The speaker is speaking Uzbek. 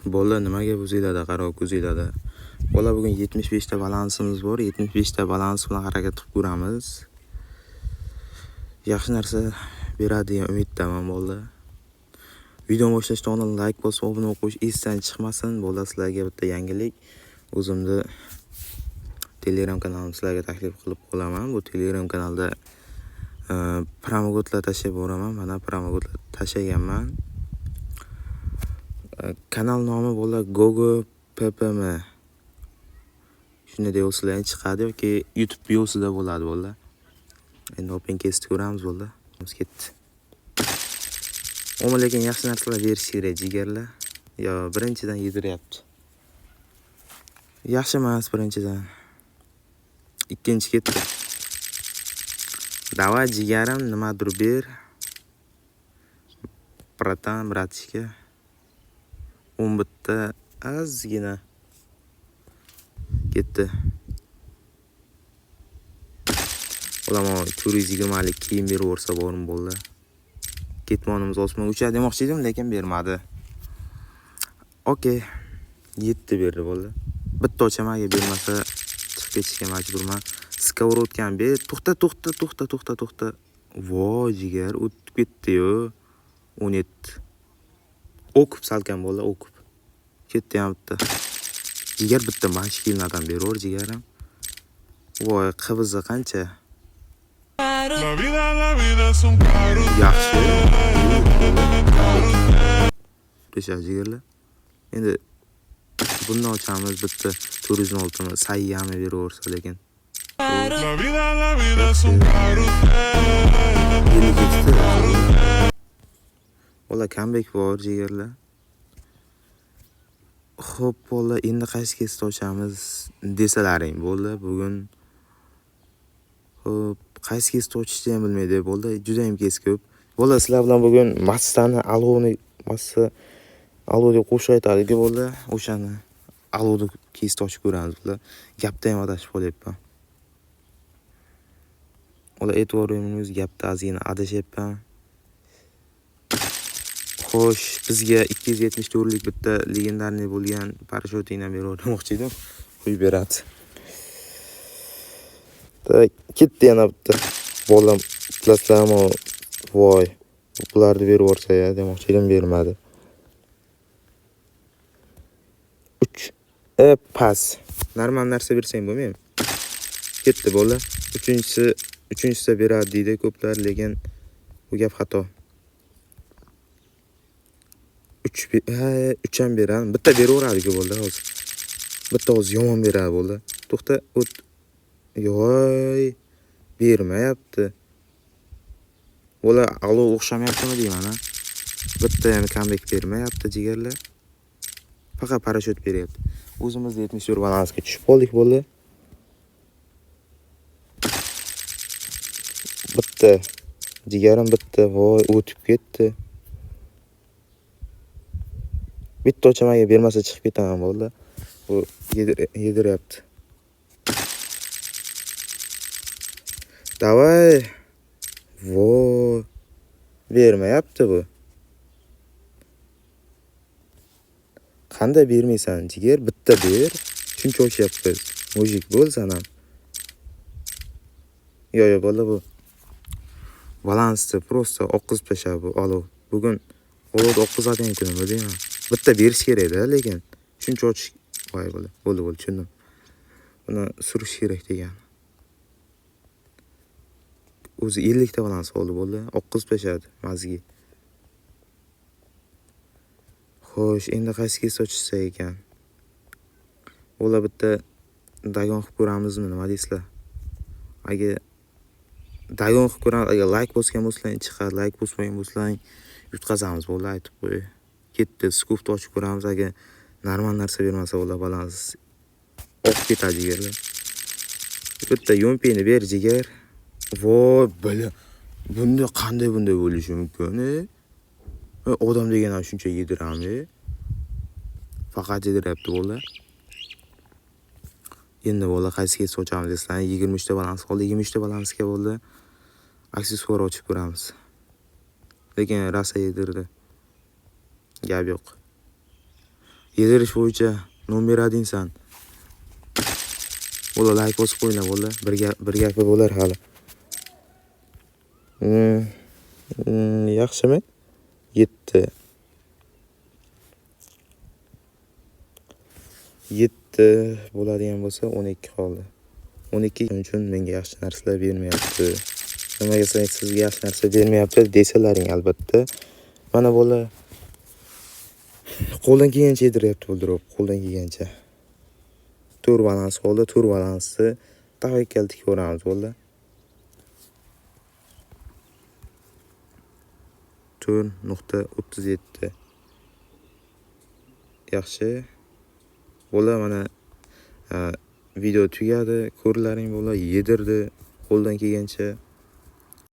Bola nimaga buziladi, qarab buziladi. Bola bugun 75 ta balansimiz bor. 75 ta balans bilan harakat qilib ko'ramiz. Yaxshi narsa beradi degan umiddaman bola. Video boshlashdan oldin like bosib, obuna qo'yish esdan chiqmasin. Bola sizlarga bitta yangilik. O'zimni Telegram kanalim sizlarga taklif qilib qolaman. Bu Telegram kanalda promogotlar tashlab boraman. Mana promogotlar tashlaganman. Kanal nomi bola Gogo PPM. Shunday deysizlar chiqadi yoki YouTube biosida bo'ladi bola. Endi open case ko'ramiz bola. Biz ketdi. Ammo lekin yaxshi narsalar berish kerak jigarlar. Yo, birinchidan yediryapti. Yaxshi emas birinchidan. Ikkinchi ketdi. Davay jigarim nimadir ber. Bratan, bratishka. 10 bitta azgina ketdi. Olamo 220 lik kiyim berib o'rsa borim bo'ldi. Ketmonimiz osmon uchadi demoqchi edim, lekin bermadi. Okey. 7 berdi bo'ldi. Bitta ochamaga bermasa chiqib ketishga majburman. Skоворodkam ber. To'xta. Voy jigar, o'tib ketdi-yu. 17. O'kib salkan bo'ldi, o'kib. Ketdi ham bitta. Jigar bitta mashkilnadan beraver jigarim. Voy, qivizi qancha? Yaxshi. O'sha jigarlar. Endi bundan ochamiz bitta 406 ni sayyami beraversa lekin. Bola comeback bor jigarlar. Xo'p bola, endi qaysi kesda ochamiz desalaring bo'ldi bugun. Xo'p, qaysi kesda ochishni ham bilmaydi bo'ldi. Juda ham kes ko'p. Bola, sizlar bilan bugun massani alo deb qo'shiq aytalik bo'ldi. O'shani alo deb kesda ochib ko'ramiz bo'ldi. Gapda ham adashib qolyapman. Bola, e'tiboringiz gapda ozgina adashyapman. Xo'sh, bizga 274 lik bitta legendarniy bo'lgan parashyutingdan beravermoqchi edim. Qo'yib beradi. Ketdi yana bitta. Bolam plaslamo. Voy, bularni berib o'rsa ya demoqchi edim, bermadi. 3. Pas. Normal narsa bersang bo'lmaymi? Ketdi bola. Uchinchisida beradi deydi ko'plar, lekin bu gap xato. 3 ham beradi. Bitta beraveradi-ku bo'ldi hozir. Bitta hozir yomon beradi bo'ldi. To'xta, o't. Yo'y, bermayapti. Bola, alo o'xshamayaptimi deyman, ha? Bitta ham comeback bermayapti jigarlar. Faqat parashyut beryapti. O'zimiz 74 balansga tushib qoldik bo'ldi. Bitta jigarim bitta, voy, o'tib ketdi. Bitta ochamaga bermasa chiqib ketaman bo'ldi. Bu yediryapti. Davay. Voy. Bermayapti bu. Qanday bermaysan jigar? Bitta ber. Shuncha ochyapmiz. Mujik bo'lsan ham. Yo bola bu. Balansni prosta oqizib tashlab bu. Alo. Bugun olod oqizadigan kunimi deyman. Bitta berish kerak-da, lekin shuncha ochish voy bo'ldi. Bo'ldi, tushundim. Buni surish kerak degan. O'zi 50 ta balans bo'ldi. Oqizib tashladi mazgi. Xo'sh, endi qaysi kesda ochishsa ekan? Bola, bitta dagon qilib ko'ramizmi, nima deysizlar? Agar dagon qilib ko'ramiz, agar like bosgan bo'lsalaring chiqar, like bosmagan bo'lsalaring yutqazamiz bo'ldi, aytib qo'y. Ketdi, skupni ochib ko'ramiz, agar normal narsa bermasa bo'la balans oqib ketadi jigarlar. Bitta yompeni ber jigar. Voy, bala. Qanday bo'lishi mumkin? Odam degan ham shuncha yedirami? Faqat yediryapti bo'la. Endi bo'la qaysi kesda ochamiz desam, 23 ta balans qoldi. 23 ta balansga bo'ldi. Aksessuar ochib ko'ramiz. Lekin rasa yedirdi. Gap yo'q. Yedirish bo'yicha nomer 1san. Bola like bosib qo'yinglar bola. Bir gapi bo'lar hali. Yaxshimi? 7. 7 bo'ladigan bo'lsa 12 qoldi. 12 uchun menga yaxshi narsalar bermayapti. Nimaga sizga yaxshi narsa bermayapti desalaring albatta. Mana bola qo'ldan kelgancha yediryapti o'ldirib, qo'ldan kelgancha. Tur balans qoldi, tur balansni tavakkalga ko'ramiz bola. Tur nuqta 37. Yaxshi. Bola mana video tugadi, ko'rlaring bola yedirdi qo'ldan kelgancha.